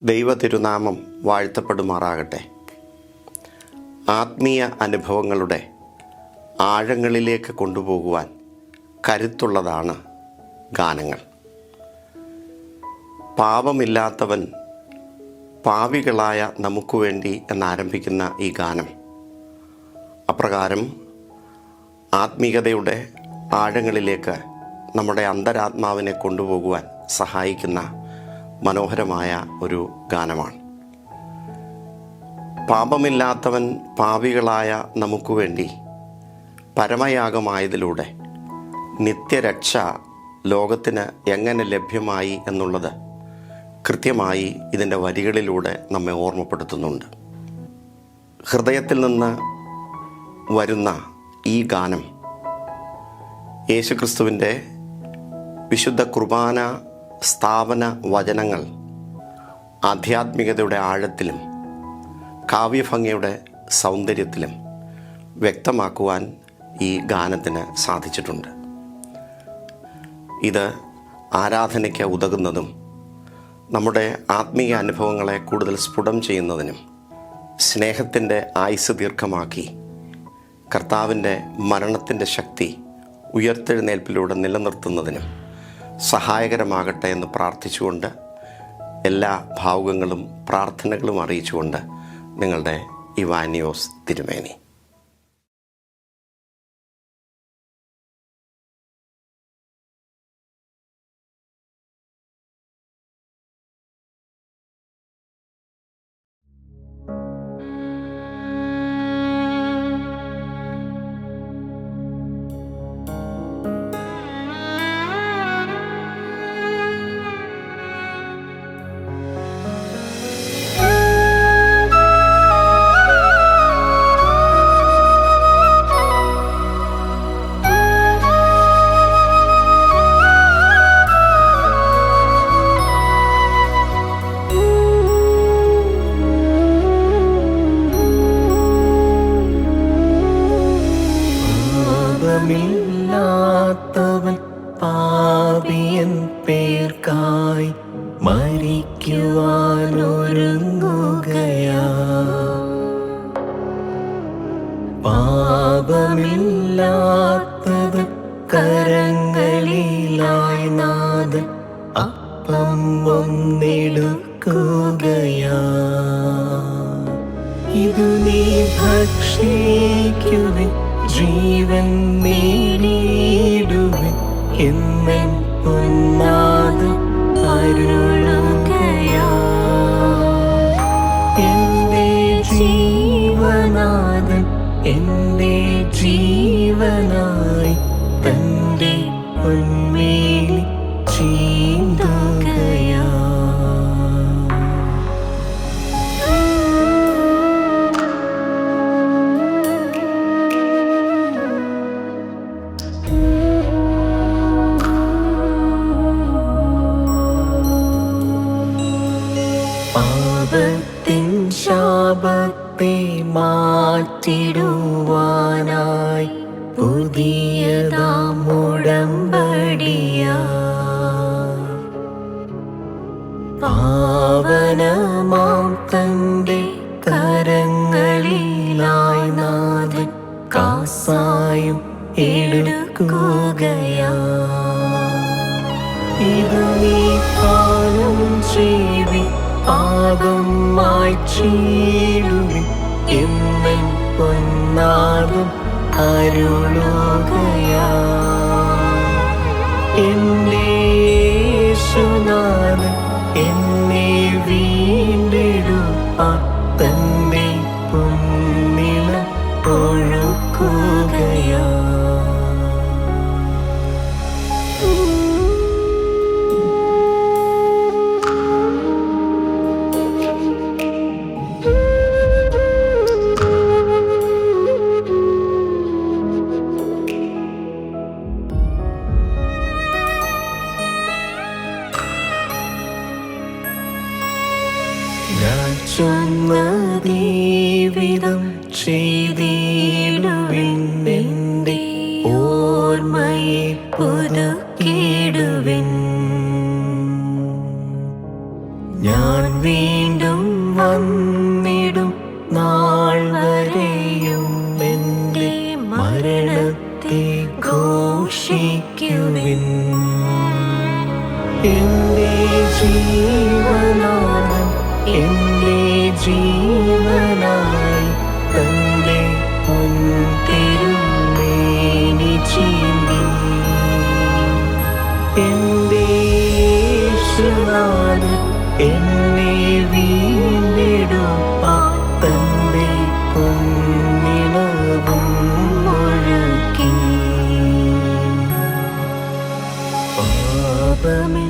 ദൈവ തിരുനാമം വാഴ്ത്തപ്പെടുമാറാകട്ടെ. ആത്മീയ അനുഭവങ്ങളുടെ ആഴങ്ങളിലേക്ക് കൊണ്ടുപോകുവാൻ കരുത്തുള്ളതാണ് ഗാനങ്ങൾ. പാപമില്ലാത്തവൻ പാപികളായ നമുക്ക് വേണ്ടി എന്നാരംഭിക്കുന്ന ഈ ഗാനം അപ്രകാരം ആത്മീയതയുടെ ആഴങ്ങളിലേക്ക് നമ്മുടെ അന്തരാത്മാവിനെ കൊണ്ടുപോകുവാൻ സഹായിക്കുന്ന മനോഹരമായ ഒരു ഗാനമാണ്. പാപമില്ലാത്തവൻ പാപികളായ നമുക്ക് വേണ്ടി പരമയാഗമായതിലൂടെ നിത്യരക്ഷ ലോകത്തിന് എങ്ങനെ ലഭ്യമായി എന്നുള്ളത് കൃത്യമായി ഇതിൻ്റെ വരികളിലൂടെ നമ്മെ ഓർമ്മപ്പെടുത്തുന്നുണ്ട്. ഹൃദയത്തിൽ നിന്ന് വരുന്ന ഈ ഗാനം യേശുക്രിസ്തുവിൻ്റെ വിശുദ്ധ കുർബാന സ്ഥാപന വചനങ്ങൾ ആധ്യാത്മികതയുടെ ആഴത്തിലും കാവ്യഭംഗിയുടെ സൗന്ദര്യത്തിലും വ്യക്തമാക്കുവാൻ ഈ ഗാനത്തിന് സാധിച്ചിട്ടുണ്ട്. ഇത് ആരാധനയ്ക്ക് ഉതകുന്നതും നമ്മുടെ ആത്മീയ അനുഭവങ്ങളെ കൂടുതൽ സ്ഫുടം ചെയ്യുന്നതിനും സ്നേഹത്തിൻ്റെ ആയുസ് ദീർഘമാക്കി കർത്താവിൻ്റെ മരണത്തിൻ്റെ ശക്തി ഉയർത്തെഴുന്നേൽപ്പിലൂടെ നിലനിർത്തുന്നതിനും സഹായകരമാകട്ടെ എന്ന് പ്രാർത്ഥിച്ചുകൊണ്ട് എല്ലാ ഭാവുകങ്ങളും പ്രാർത്ഥനകളും അറിയിച്ചുകൊണ്ട് നിങ്ങളുടെ ഇവാനിയോസ് തിരുമേനി. പാപമില്ലാത്തവൻ പാപിയൻ പേർക്കായി മരിക്കുവാനൊരുങ്ങുകയാ. പാപമില്ലാത്തവൻ കരങ്ങളിലായി നാഥൻ അപ്പം ഒന്നെടുക്കുകയാ. ഇതു നീ ഭക്ഷിക്കുവിൻ, ജീവൻ നേടിയിടുവിൻ എന്നൻ പൊന്നാഥൻ അരുളുകയാ. എന്റെ ജീവനാഥൻ എന്റെ ജീവനായി തന്റെ പൊന്മേലി ചീന്തുകയാ. പാപത്തിൻ ശാപത്തെ മാറ്റിടുവാനായി പുതിയതാം ഉടമ്പടിയാ. പാവനമാം തന്റെ കരങ്ങളിലായി നാഥൻ കാസായും എടുക്കുകയാ. ഇത് നീ പാനം ചെയ്വി, പാപം മായ്ച്ചിടുവിൻ എന്നൻ പൊന്നാഥൻ അരുളുകയാ. എന്റെ യേശുനാഥൻ എന്നെ വീണ്ടെടുപ്പാൻ തന്റെ പൊന്നിളം ഒഴുക്കുകയാ. ഞാൻ ചൊന്നതീവിധം ചെയ്തിടുവിൻ, എന്റെ ഓർമ്മയെ പുതുക്കിടുവിൻ. ഞാൻ വീണ്ടും വന്നിടും നാൾ വരെയും എൻ്റെ മരണത്തെ ഘോഷിക്കുവിൻ. എൻ്റെ ജീവനാഥൻ എൻ്റെ ജീവനായി തന്റെ പൊൻതിരുമേനി ചീന്തി. എൻ്റെ യേശുനാഥൻ എന്നെ വീണ്ടെടുപ്പാൻ തന്റെ പൊന്നിളവും മുഴക്കി. പാപമില്ലാത്തവൻ